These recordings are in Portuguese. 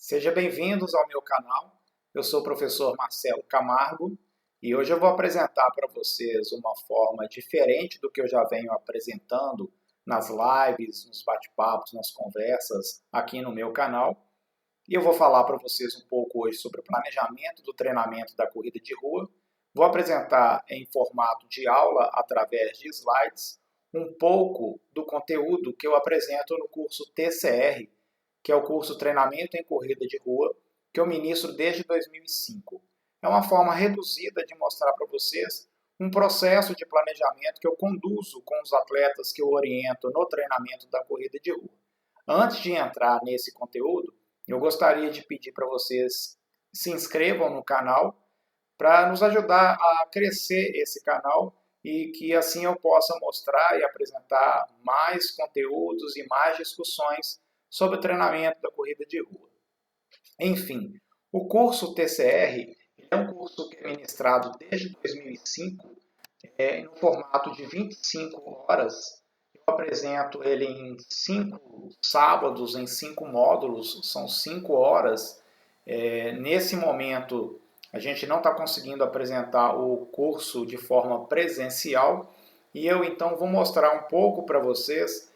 Sejam bem-vindos ao meu canal. Eu sou o professor Marcelo Camargo e hoje eu vou apresentar para vocês uma forma diferente do que eu já venho apresentando nas lives, nos bate-papos, nas conversas aqui no meu canal. E eu vou falar para vocês um pouco hoje sobre o planejamento do treinamento da corrida de rua. Vou apresentar em formato de aula, através de slides, um pouco do conteúdo que eu apresento no curso TCR, que é o curso Treinamento em Corrida de Rua, que eu ministro desde 2005. É uma forma reduzida de mostrar para vocês um processo de planejamento que eu conduzo com os atletas que eu oriento no treinamento da corrida de rua. Antes de entrar nesse conteúdo, eu gostaria de pedir para vocês se inscrevam no canal para nos ajudar a crescer esse canal e que assim eu possa mostrar e apresentar mais conteúdos e mais discussões sobre o treinamento da corrida de rua. Enfim, o curso TCR é um curso que é ministrado desde 2005, no formato de 25 horas. Eu apresento ele em 5 sábados, em 5 módulos, são 5 horas. Nesse momento, a gente não está conseguindo apresentar o curso de forma presencial e eu então vou mostrar um pouco para vocês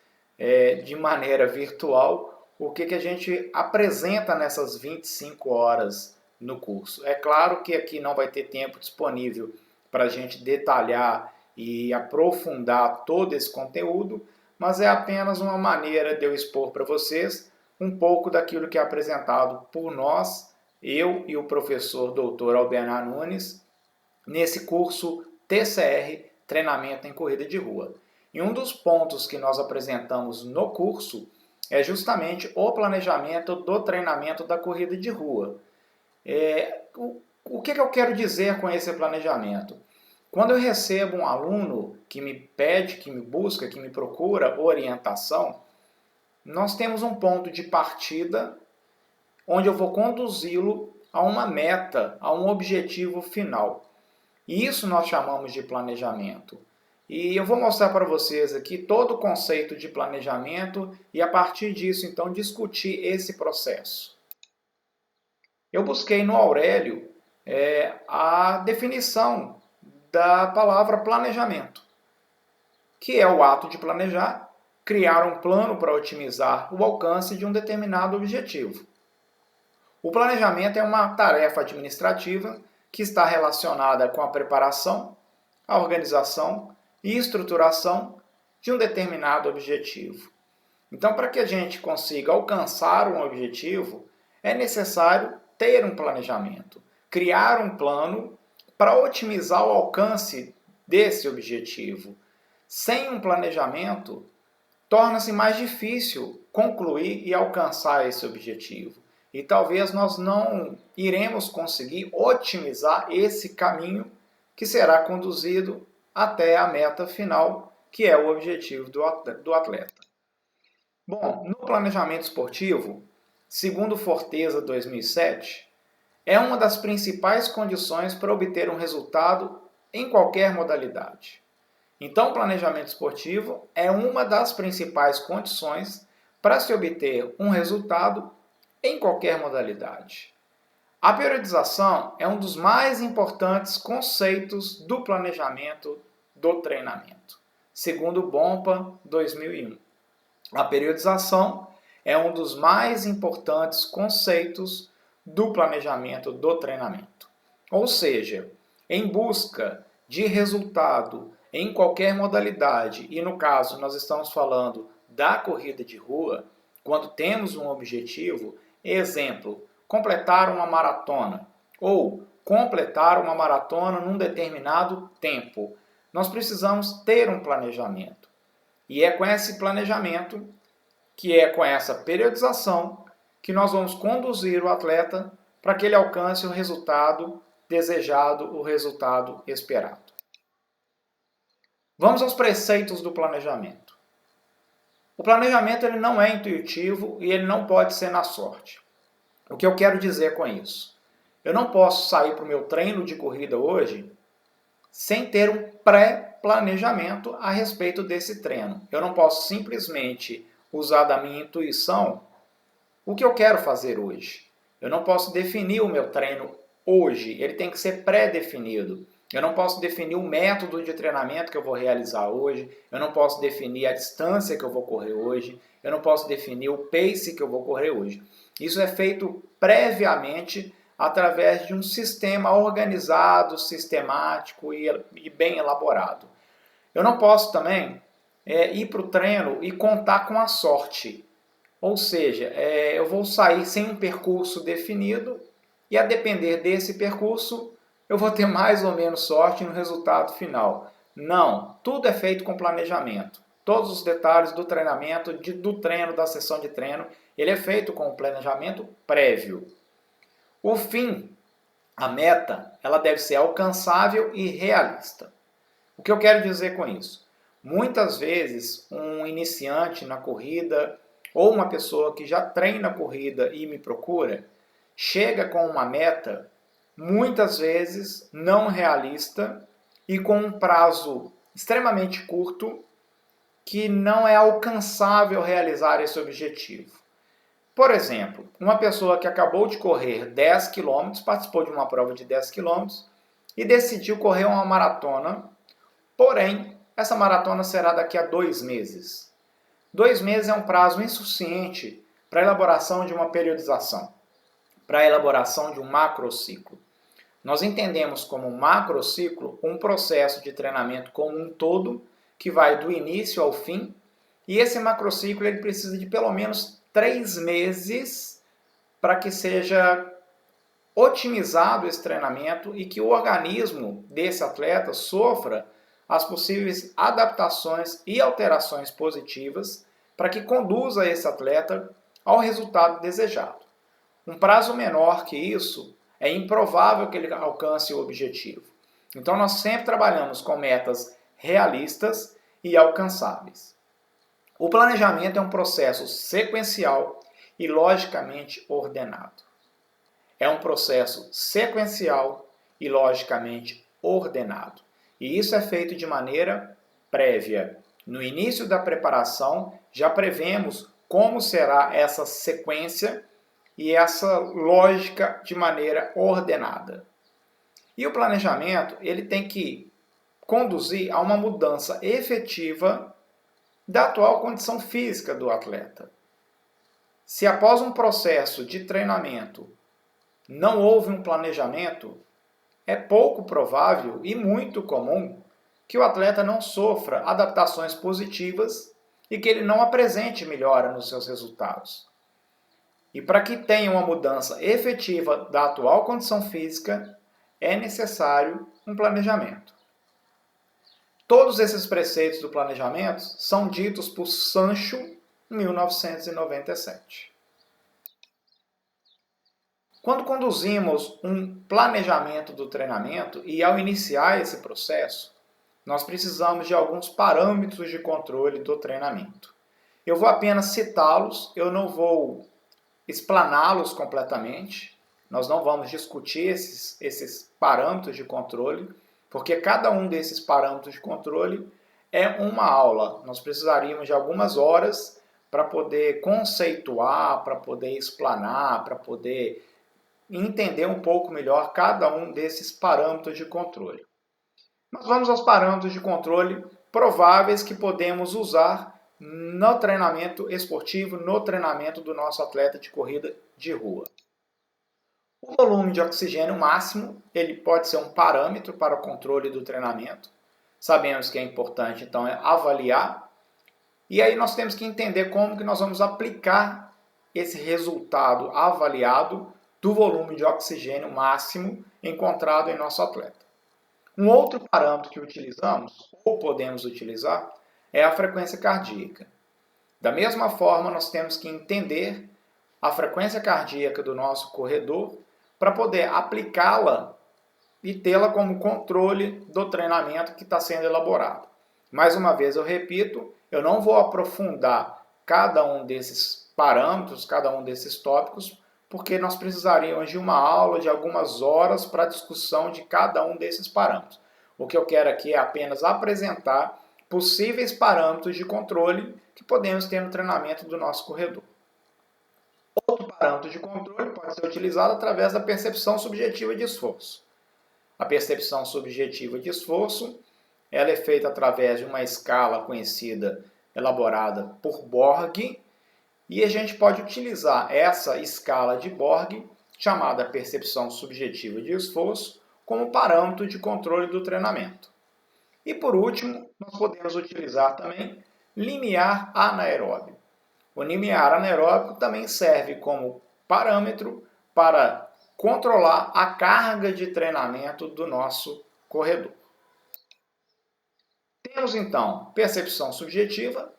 de maneira virtual o que a gente apresenta nessas 25 horas no curso. É claro que aqui não vai ter tempo disponível para a gente detalhar e aprofundar todo esse conteúdo, mas é apenas uma maneira de eu expor para vocês um pouco daquilo que é apresentado por nós, eu e o professor Dr. Albernar Nunes, nesse curso TCR, Treinamento em Corrida de Rua. E um dos pontos que nós apresentamos no curso é justamente o planejamento do treinamento da corrida de rua. O que eu quero dizer com esse planejamento? Quando eu recebo um aluno que me pede, que me busca, que me procura orientação, nós temos um ponto de partida onde eu vou conduzi-lo a uma meta, a um objetivo final. E isso nós chamamos de planejamento. E eu vou mostrar para vocês aqui todo o conceito de planejamento e a partir disso então discutir esse processo. Eu busquei no Aurélio a definição da palavra planejamento, que é o ato de planejar, criar um plano para otimizar o alcance de um determinado objetivo. O planejamento é uma tarefa administrativa que está relacionada com a preparação, a organização e estruturação de um determinado objetivo. Então, para que a gente consiga alcançar um objetivo, é necessário ter um planejamento, criar um plano para otimizar o alcance desse objetivo. Sem um planejamento, torna-se mais difícil concluir e alcançar esse objetivo. E talvez nós não iremos conseguir otimizar esse caminho que será conduzido até a meta final, que é o objetivo do atleta. Bom, no planejamento esportivo, segundo Forteza 2007, é uma das principais condições para obter um resultado em qualquer modalidade. Então, o planejamento esportivo é uma das principais condições para se obter um resultado em qualquer modalidade. A periodização é um dos mais importantes conceitos do planejamento do treinamento, segundo o Bompa 2001. A periodização é um dos mais importantes conceitos do planejamento do treinamento. Ou seja, em busca de resultado em qualquer modalidade, e no caso nós estamos falando da corrida de rua, quando temos um objetivo, exemplo, completar uma maratona ou completar uma maratona num determinado tempo, nós precisamos ter um planejamento. E é com esse planejamento, que é com essa periodização, que nós vamos conduzir o atleta para que ele alcance o resultado desejado, o resultado esperado. Vamos aos preceitos do planejamento. O planejamento ele não é intuitivo e ele não pode ser na sorte. O que eu quero dizer com isso? Eu não posso sair para o meu treino de corrida hoje sem ter um pré-planejamento a respeito desse treino. Eu não posso simplesmente usar da minha intuição o que eu quero fazer hoje. Eu não posso definir o meu treino hoje, ele tem que ser pré-definido. Eu não posso definir o método de treinamento que eu vou realizar hoje, eu não posso definir a distância que eu vou correr hoje, eu não posso definir o pace que eu vou correr hoje. Isso é feito previamente através de um sistema organizado, sistemático e bem elaborado. Eu não posso também ir para o treino e contar com a sorte. Ou seja, eu vou sair sem um percurso definido e a depender desse percurso eu vou ter mais ou menos sorte no resultado final. Não, tudo é feito com planejamento. Todos os detalhes do treinamento, do treino, da sessão de treino, ele é feito com um planejamento prévio. O fim, a meta, ela deve ser alcançável e realista. O que eu quero dizer com isso? Muitas vezes, um iniciante na corrida ou uma pessoa que já treina corrida e me procura, chega com uma meta, muitas vezes não realista e com um prazo extremamente curto que não é alcançável realizar esse objetivo. Por exemplo, uma pessoa que acabou de correr 10 km, participou de uma prova de 10 km e decidiu correr uma maratona. Porém, essa maratona será daqui a 2 meses. 2 meses é um prazo insuficiente para a elaboração de uma periodização, para a elaboração de um macrociclo. Nós entendemos como macrociclo um processo de treinamento como um todo, que vai do início ao fim, e esse macrociclo ele precisa de pelo menos 3 meses para que seja otimizado esse treinamento e que o organismo desse atleta sofra as possíveis adaptações e alterações positivas para que conduza esse atleta ao resultado desejado. Um prazo menor que isso é improvável que ele alcance o objetivo. Então nós sempre trabalhamos com metas realistas e alcançáveis. O planejamento é um processo sequencial e logicamente ordenado. É um processo sequencial e logicamente ordenado. E isso é feito de maneira prévia. No início da preparação, já prevemos como será essa sequência e essa lógica de maneira ordenada. E o planejamento, ele tem que conduzir a uma mudança efetiva da atual condição física do atleta. Se após um processo de treinamento não houve um planejamento, é pouco provável e muito comum que o atleta não sofra adaptações positivas e que ele não apresente melhora nos seus resultados. E para que tenha uma mudança efetiva da atual condição física, é necessário um planejamento. Todos esses preceitos do planejamento são ditos por Sancho em 1997. Quando conduzimos um planejamento do treinamento e ao iniciar esse processo, nós precisamos de alguns parâmetros de controle do treinamento. Eu vou apenas citá-los, eu não vou explaná-los completamente, nós não vamos discutir esses parâmetros de controle, porque cada um desses parâmetros de controle é uma aula. Nós precisaríamos de algumas horas para poder conceituar, para poder explanar, para poder entender um pouco melhor cada um desses parâmetros de controle. Mas vamos aos parâmetros de controle prováveis que podemos usar no treinamento esportivo, no treinamento do nosso atleta de corrida de rua. O volume de oxigênio máximo, ele pode ser um parâmetro para o controle do treinamento. Sabemos que é importante, então, avaliar. E aí nós temos que entender como que nós vamos aplicar esse resultado avaliado do volume de oxigênio máximo encontrado em nosso atleta. Um outro parâmetro que utilizamos, ou podemos utilizar, é a frequência cardíaca. Da mesma forma, nós temos que entender a frequência cardíaca do nosso corredor para poder aplicá-la e tê-la como controle do treinamento que está sendo elaborado. Mais uma vez, eu repito, eu não vou aprofundar cada um desses parâmetros, cada um desses tópicos, porque nós precisaríamos de uma aula de algumas horas para a discussão de cada um desses parâmetros. O que eu quero aqui é apenas apresentar possíveis parâmetros de controle que podemos ter no treinamento do nosso corredor. Outro parâmetro de controle pode pode ser utilizado através da percepção subjetiva de esforço. A percepção subjetiva de esforço, ela é feita através de uma escala conhecida, elaborada por Borg, e a gente pode utilizar essa escala de Borg, chamada percepção subjetiva de esforço, como parâmetro de controle do treinamento. E por último, nós podemos utilizar também limiar anaeróbio. O limiar anaeróbico também serve como parâmetro para controlar a carga de treinamento do nosso corredor. Temos então percepção subjetiva,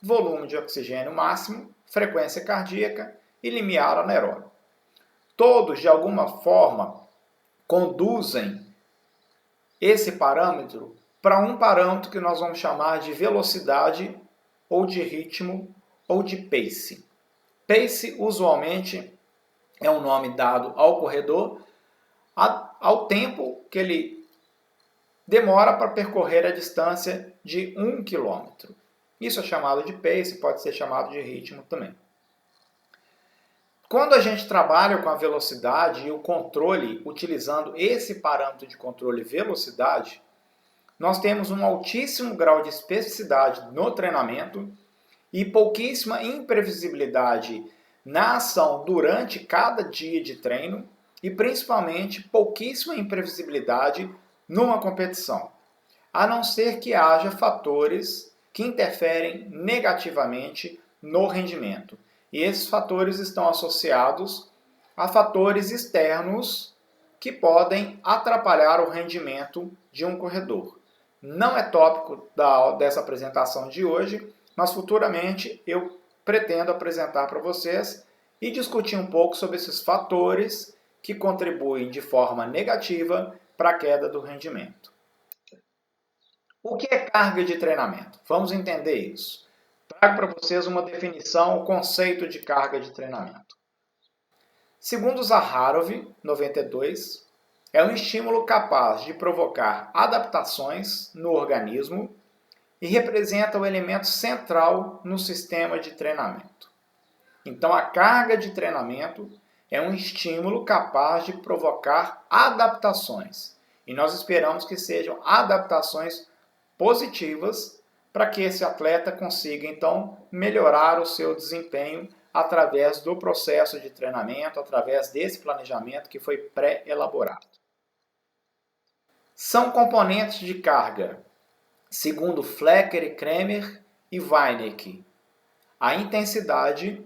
volume de oxigênio máximo, frequência cardíaca e limiar anaeróbico. Todos, de alguma forma, conduzem esse parâmetro para um parâmetro que nós vamos chamar de velocidade ou de ritmo ou de pace. Pace, usualmente, é um nome dado ao corredor ao tempo que ele demora para percorrer a distância de 1 km. Isso é chamado de pace, pode ser chamado de ritmo também. Quando a gente trabalha com a velocidade e o controle, utilizando esse parâmetro de controle velocidade, nós temos um altíssimo grau de especificidade no treinamento e pouquíssima imprevisibilidade na ação durante cada dia de treino e principalmente pouquíssima imprevisibilidade numa competição, a não ser que haja fatores que interferem negativamente no rendimento. E esses fatores estão associados a fatores externos que podem atrapalhar o rendimento de um corredor. Não é tópico dessa apresentação de hoje, mas futuramente eu pretendo apresentar para vocês e discutir um pouco sobre esses fatores que contribuem de forma negativa para a queda do rendimento. O que é carga de treinamento? Vamos entender isso. Trago para vocês uma definição, o conceito de carga de treinamento. Segundo Zaharov, 92, é um estímulo capaz de provocar adaptações no organismo e representa o elemento central no sistema de treinamento. Então, a carga de treinamento é um estímulo capaz de provocar adaptações. E nós esperamos que sejam adaptações positivas para que esse atleta consiga, então, melhorar o seu desempenho através do processo de treinamento, através desse planejamento que foi pré-elaborado. São componentes de carga, segundo Flecker, Kremer e Weineck, a intensidade,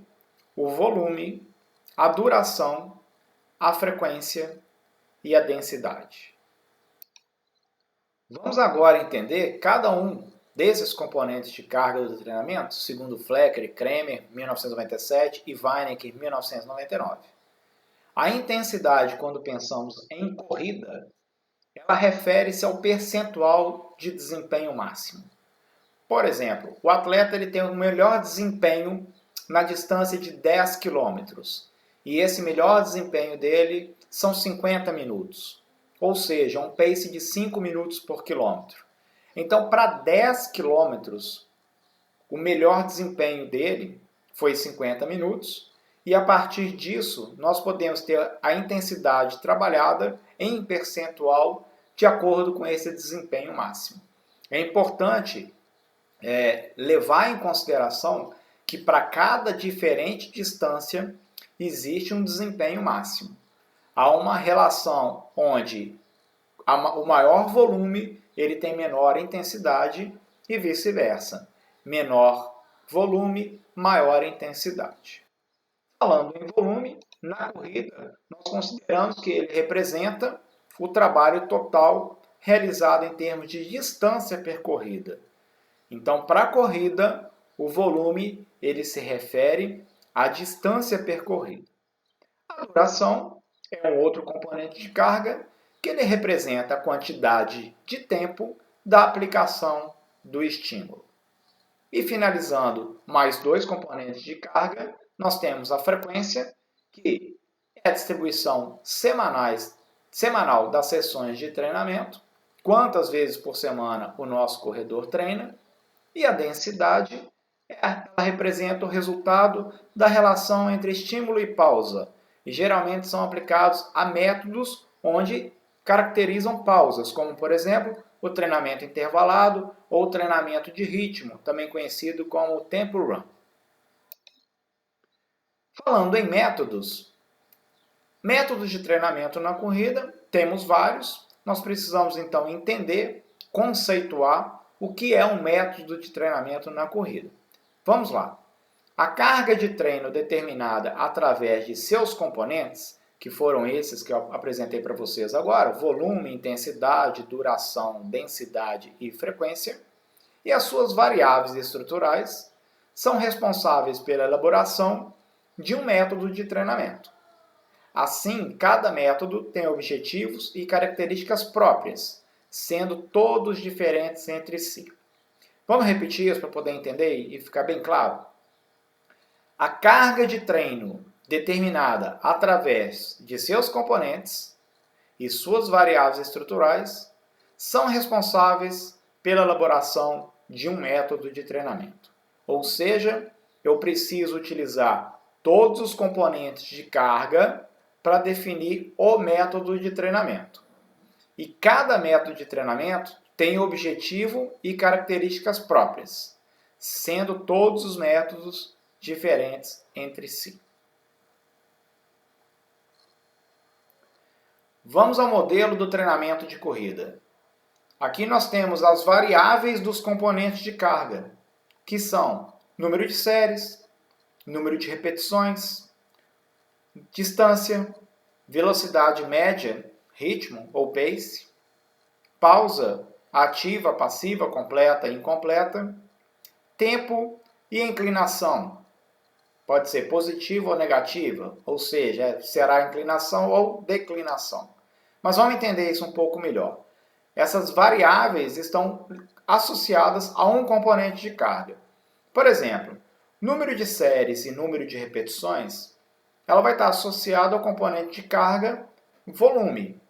o volume, a duração, a frequência e a densidade. Vamos agora entender cada um desses componentes de carga do treinamento, segundo Flecker, Kremer, 1997 e Weineck, 1999. A intensidade, quando pensamos em corrida, ela refere-se ao percentual de desempenho máximo. Por exemplo, o atleta ele tem o melhor desempenho na distância de 10 km. E esse melhor desempenho dele são 50 minutos. Ou seja, um pace de 5 minutos por quilômetro. Então, para 10 km, o melhor desempenho dele foi 50 minutos. E a partir disso, nós podemos ter a intensidade trabalhada em percentual de acordo com esse desempenho máximo. É importante levar em consideração que para cada diferente distância existe um desempenho máximo. Há uma relação onde o maior volume ele tem menor intensidade e vice-versa. Menor volume, maior intensidade. Falando em volume, na corrida, nós consideramos que ele representa o trabalho total realizado em termos de distância percorrida. Então, para a corrida, o volume ele se refere à distância percorrida. A duração é um outro componente de carga que ele representa a quantidade de tempo da aplicação do estímulo. E finalizando mais dois componentes de carga, nós temos a frequência, que é a distribuição semanal das sessões de treinamento, quantas vezes por semana o nosso corredor treina, e a densidade, ela representa o resultado da relação entre estímulo e pausa, e geralmente são aplicados a métodos onde caracterizam pausas, como por exemplo o treinamento intervalado ou o treinamento de ritmo, também conhecido como tempo run. Falando em métodos de treinamento na corrida, temos vários. Nós precisamos então entender, conceituar o que é um método de treinamento na corrida. Vamos lá. A carga de treino determinada através de seus componentes, que foram esses que eu apresentei para vocês agora, volume, intensidade, duração, densidade e frequência, e as suas variáveis estruturais, são responsáveis pela elaboração de um método de treinamento. Assim, cada método tem objetivos e características próprias, sendo todos diferentes entre si. Vamos repetir isso para poder entender e ficar bem claro? A carga de treino determinada através de seus componentes e suas variáveis estruturais são responsáveis pela elaboração de um método de treinamento. Ou seja, eu preciso utilizar todos os componentes de carga para definir o método de treinamento. E cada método de treinamento tem objetivo e características próprias, sendo todos os métodos diferentes entre si. Vamos ao modelo do treinamento de corrida. Aqui nós temos as variáveis dos componentes de carga, que são número de séries, número de repetições, distância, velocidade média, ritmo ou pace, pausa, ativa, passiva, completa e incompleta, tempo e inclinação. Pode ser positiva ou negativa, ou seja, será inclinação ou declinação. Mas vamos entender isso um pouco melhor. Essas variáveis estão associadas a um componente de carga. Por exemplo, número de séries e número de repetições, ela vai estar associada ao componente de carga volume.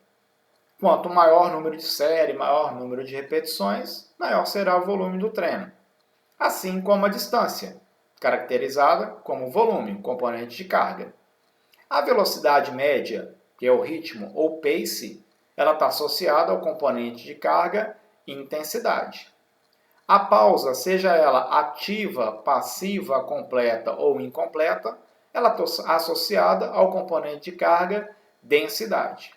Quanto maior o número de série, maior o número de repetições, maior será o volume do treino. Assim como a distância, caracterizada como volume, componente de carga. A velocidade média, que é o ritmo ou pace, ela está associada ao componente de carga e intensidade. A pausa, seja ela ativa, passiva, completa ou incompleta, ela está associada ao componente de carga densidade.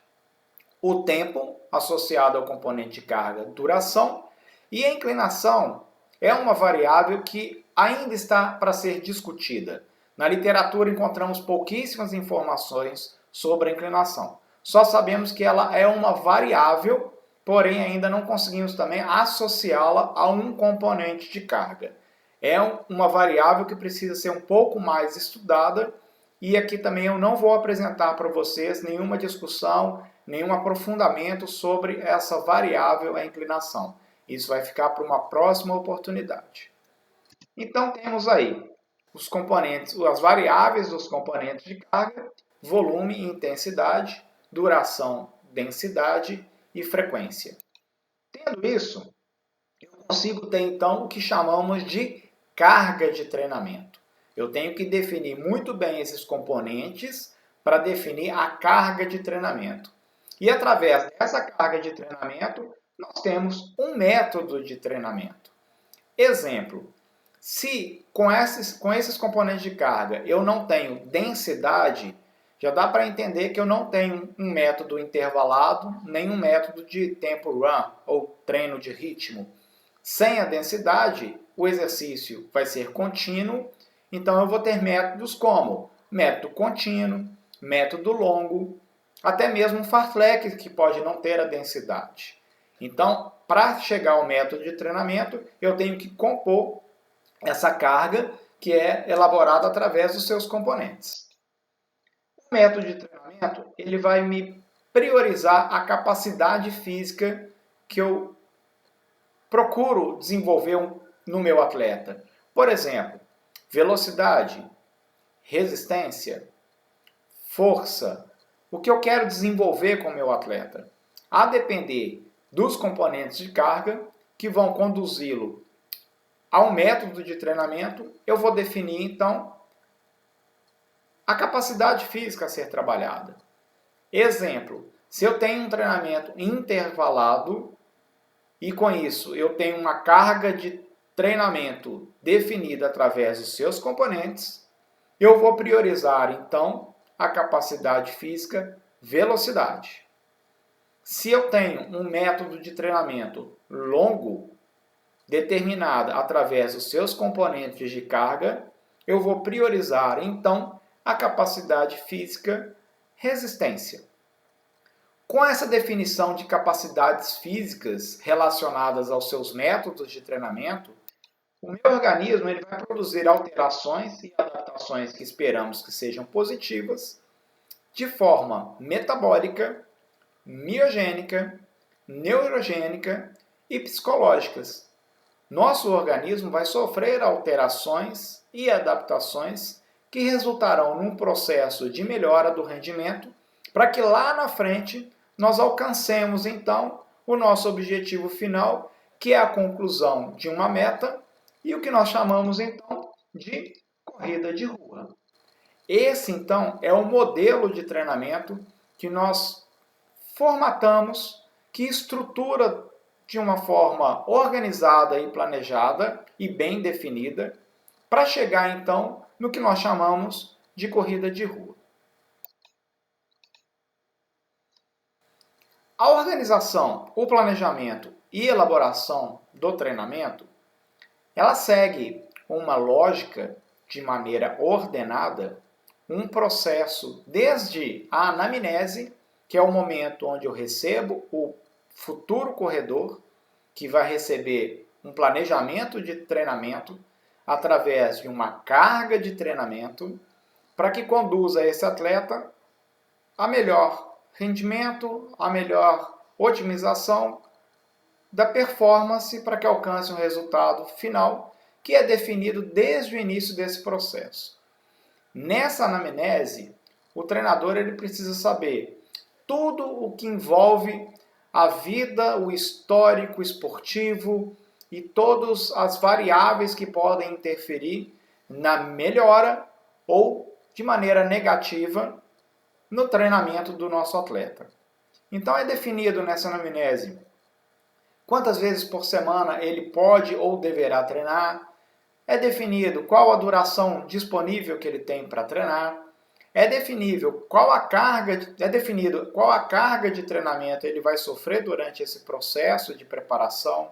O tempo, associado ao componente de carga duração, e a inclinação é uma variável que ainda está para ser discutida. Na literatura encontramos pouquíssimas informações sobre a inclinação. Só sabemos que ela é uma variável, porém ainda não conseguimos também associá-la a um componente de carga. É uma variável que precisa ser um pouco mais estudada e aqui também eu não vou apresentar para vocês nenhuma discussão, nenhum aprofundamento sobre essa variável, a inclinação. Isso vai ficar para uma próxima oportunidade. Então temos aí os componentes, as variáveis dos componentes de carga, volume e intensidade, duração, densidade e frequência. Tendo isso, eu consigo ter então o que chamamos de carga de treinamento. Eu tenho que definir muito bem esses componentes para definir a carga de treinamento. E através dessa carga de treinamento, nós temos um método de treinamento. Exemplo, se com esses componentes de carga eu não tenho densidade, já dá para entender que eu não tenho um método intervalado, nem um método de tempo run ou treino de ritmo. Sem a densidade, o exercício vai ser contínuo, então eu vou ter métodos como método contínuo, método longo, até mesmo um fartlek que pode não ter a densidade. Então, para chegar ao método de treinamento, eu tenho que compor essa carga que é elaborada através dos seus componentes. O método de treinamento ele vai me priorizar a capacidade física que eu procuro desenvolver no meu atleta. Por exemplo, velocidade, resistência, força, o que eu quero desenvolver com o meu atleta. A depender dos componentes de carga que vão conduzi-lo ao método de treinamento, eu vou definir então a capacidade física a ser trabalhada. Exemplo, se eu tenho um treinamento intervalado e com isso eu tenho uma carga de treinamento definida através dos seus componentes, eu vou priorizar então a capacidade física, velocidade. Se eu tenho um método de treinamento longo, determinado através dos seus componentes de carga, eu vou priorizar então a capacidade física, resistência. Com essa definição de capacidades físicas relacionadas aos seus métodos de treinamento, o meu organismo ele vai produzir alterações e adaptações que esperamos que sejam positivas, de forma metabólica, miogênica, neurogênica e psicológicas. Nosso organismo vai sofrer alterações e adaptações que resultarão num processo de melhora do rendimento, para que lá na frente nós alcancemos então o nosso objetivo final, que é a conclusão de uma meta e o que nós chamamos então de corrida de rua. Esse então é o modelo de treinamento que nós formatamos, que estrutura de uma forma organizada e planejada e bem definida, para chegar então no que nós chamamos de corrida de rua. A organização, o planejamento e elaboração do treinamento, ela segue uma lógica de maneira ordenada, um processo desde a anamnese, que é o momento onde eu recebo o futuro corredor, que vai receber um planejamento de treinamento através de uma carga de treinamento, para que conduza esse atleta a melhor rendimento, a melhor otimização da performance para que alcance um resultado final que é definido desde o início desse processo. Nessa anamnese, o treinador ele precisa saber tudo o que envolve a vida, o histórico esportivo e todas as variáveis que podem interferir na melhora ou de maneira negativa no treinamento do nosso atleta. Então é definido nessa anamnese quantas vezes por semana ele pode ou deverá treinar, é definido qual a duração disponível que ele tem para treinar, é definido qual a carga de treinamento ele vai sofrer durante esse processo de preparação,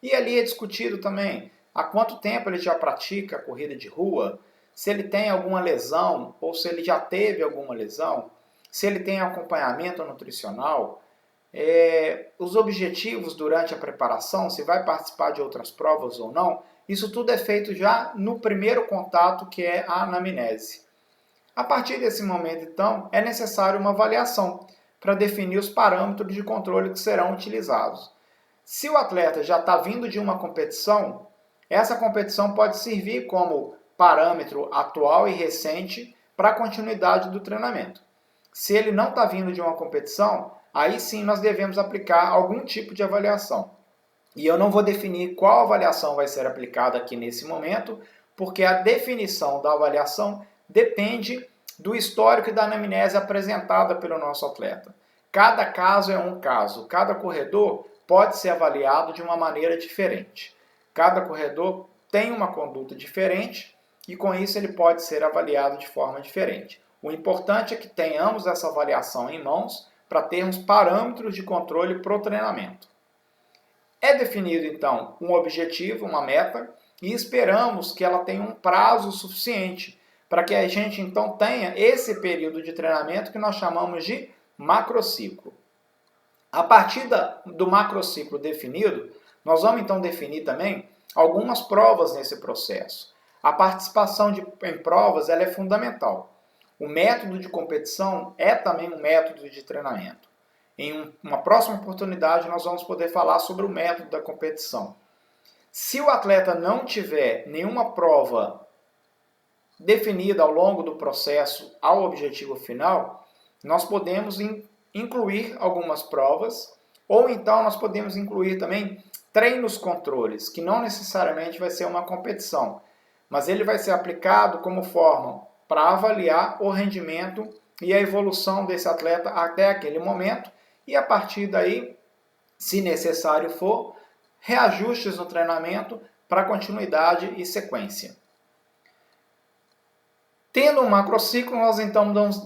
e ali é discutido também há quanto tempo ele já pratica a corrida de rua, se ele tem alguma lesão ou se ele já teve alguma lesão, se ele tem acompanhamento nutricional, os objetivos durante a preparação, se vai participar de outras provas ou não. Isso tudo é feito já no primeiro contato, que é a anamnese. A partir desse momento, então, é necessário uma avaliação para definir os parâmetros de controle que serão utilizados. Se o atleta já está vindo de uma competição, essa competição pode servir como parâmetro atual e recente para a continuidade do treinamento. Se ele não está vindo de uma competição, aí sim nós devemos aplicar algum tipo de avaliação. E eu não vou definir qual avaliação vai ser aplicada aqui nesse momento, porque a definição da avaliação depende do histórico e da anamnese apresentada pelo nosso atleta. Cada caso é um caso, cada corredor pode ser avaliado de uma maneira diferente. Cada corredor tem uma conduta diferente e com isso ele pode ser avaliado de forma diferente. O importante é que tenhamos essa avaliação em mãos para termos parâmetros de controle para o treinamento. É definido então um objetivo, uma meta, e esperamos que ela tenha um prazo suficiente para que a gente então tenha esse período de treinamento que nós chamamos de macrociclo. A partir do macrociclo definido, nós vamos então definir também algumas provas nesse processo. A participação em provas ela é fundamental. O método de competição é também um método de treinamento. Em uma próxima oportunidade, nós vamos poder falar sobre o método da competição. Se o atleta não tiver nenhuma prova definida ao longo do processo ao objetivo final, nós podemos incluir algumas provas, ou então nós podemos incluir também treinos controles, que não necessariamente vai ser uma competição, mas ele vai ser aplicado como forma para avaliar o rendimento e a evolução desse atleta até aquele momento e a partir daí, se necessário for, reajustes no treinamento para continuidade e sequência. Tendo um macrociclo, nós então vamos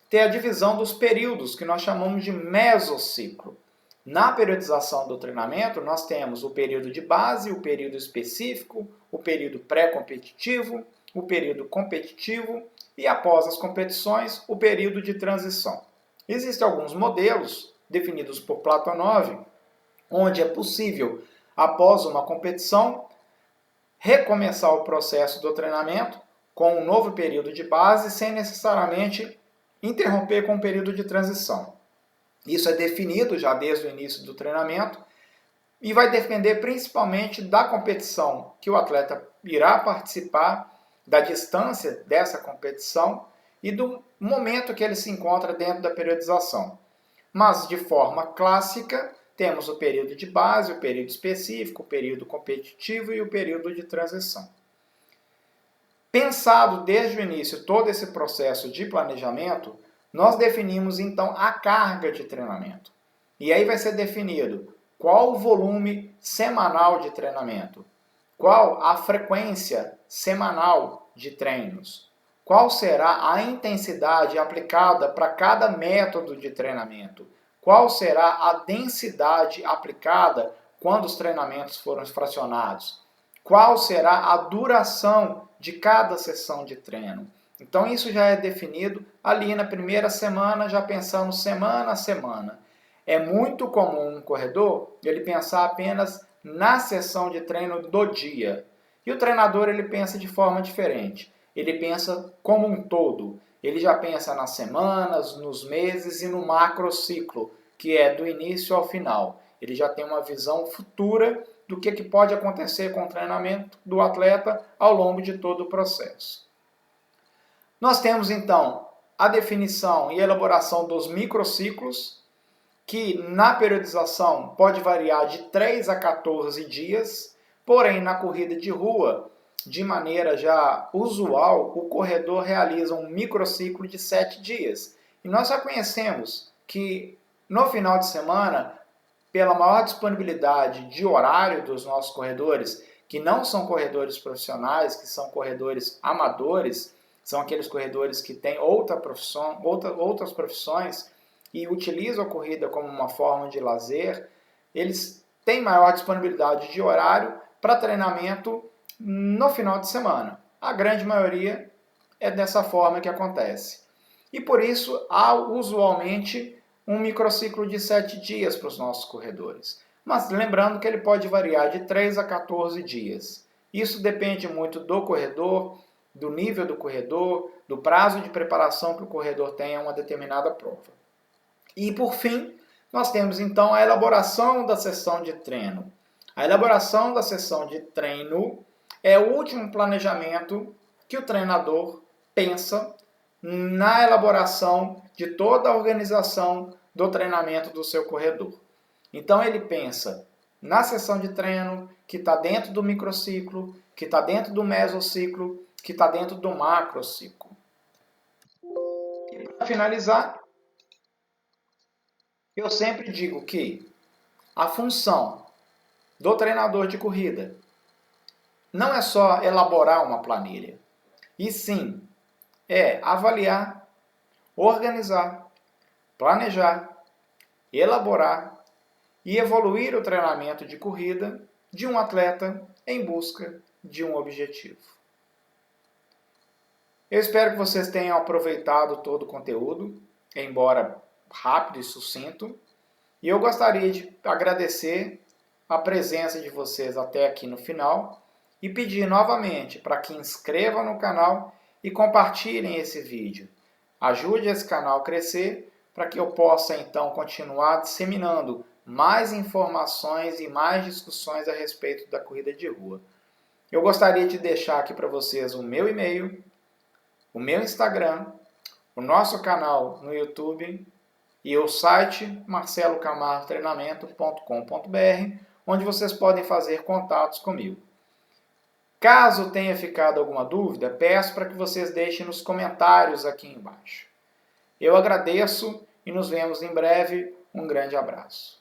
ter a divisão dos períodos, que nós chamamos de mesociclo. Na periodização do treinamento, nós temos o período de base, o período específico, o período pré-competitivo, o período competitivo e, após as competições, o período de transição. Existem alguns modelos definidos por Platonov, onde é possível, após uma competição, recomeçar o processo do treinamento com um novo período de base, sem necessariamente interromper com o período de transição. Isso é definido já desde o início do treinamento e vai depender principalmente da competição que o atleta irá participar, da distância dessa competição e do momento que ele se encontra dentro da periodização. Mas, de forma clássica, temos o período de base, o período específico, o período competitivo e o período de transição. Pensado desde o início todo esse processo de planejamento, nós definimos então a carga de treinamento. E aí vai ser definido qual o volume semanal de treinamento, qual a frequência semanal de treinos, qual será a intensidade aplicada para cada método de treinamento, qual será a densidade aplicada quando os treinamentos foram fracionados, qual será a duração de cada sessão de treino. Então isso já é definido ali na primeira semana, já pensando semana a semana. É muito comum um corredor ele pensar apenas na sessão de treino do dia. E o treinador ele pensa de forma diferente. Ele pensa como um todo. Ele já pensa nas semanas, nos meses e no macrociclo, que é do início ao final. Ele já tem uma visão futura do que pode acontecer com o treinamento do atleta ao longo de todo o processo. Nós temos então a definição e elaboração dos microciclos, que na periodização pode variar de 3 a 14 dias, porém na corrida de rua, de maneira já usual, o corredor realiza um microciclo de 7 dias. E nós já conhecemos que no final de semana, pela maior disponibilidade de horário dos nossos corredores, que não são corredores profissionais, que são corredores amadores, são aqueles corredores que têm outras profissões e utilizam a corrida como uma forma de lazer, eles têm maior disponibilidade de horário para treinamento no final de semana. A grande maioria é dessa forma que acontece. E por isso há usualmente um microciclo de 7 dias para os nossos corredores. Mas lembrando que ele pode variar de 3 a 14 dias. Isso depende muito do corredor, do nível do corredor, do prazo de preparação que o corredor tem a uma determinada prova. E por fim, nós temos então a elaboração da sessão de treino. A elaboração da sessão de treino é o último planejamento que o treinador pensa na elaboração de toda a organização do treinamento do seu corredor. Então ele pensa na sessão de treino que está dentro do microciclo, que está dentro do mesociclo, que está dentro do macrociclo. E para finalizar, eu sempre digo que a função do treinador de corrida não é só elaborar uma planilha, e sim é avaliar, organizar, planejar, elaborar e evoluir o treinamento de corrida de um atleta em busca de um objetivo. Eu espero que vocês tenham aproveitado todo o conteúdo, embora rápido e sucinto, e eu gostaria de agradecer a presença de vocês até aqui no final e pedir novamente para que inscrevam no canal e compartilhem esse vídeo. Ajude esse canal a crescer para que eu possa então continuar disseminando mais informações e mais discussões a respeito da corrida de rua. Eu gostaria de deixar aqui para vocês o meu e-mail, o meu Instagram, o nosso canal no YouTube e o site marcelocamargotreinamento.com.br, onde vocês podem fazer contatos comigo. Caso tenha ficado alguma dúvida, peço para que vocês deixem nos comentários aqui embaixo. Eu agradeço e nos vemos em breve. Um grande abraço.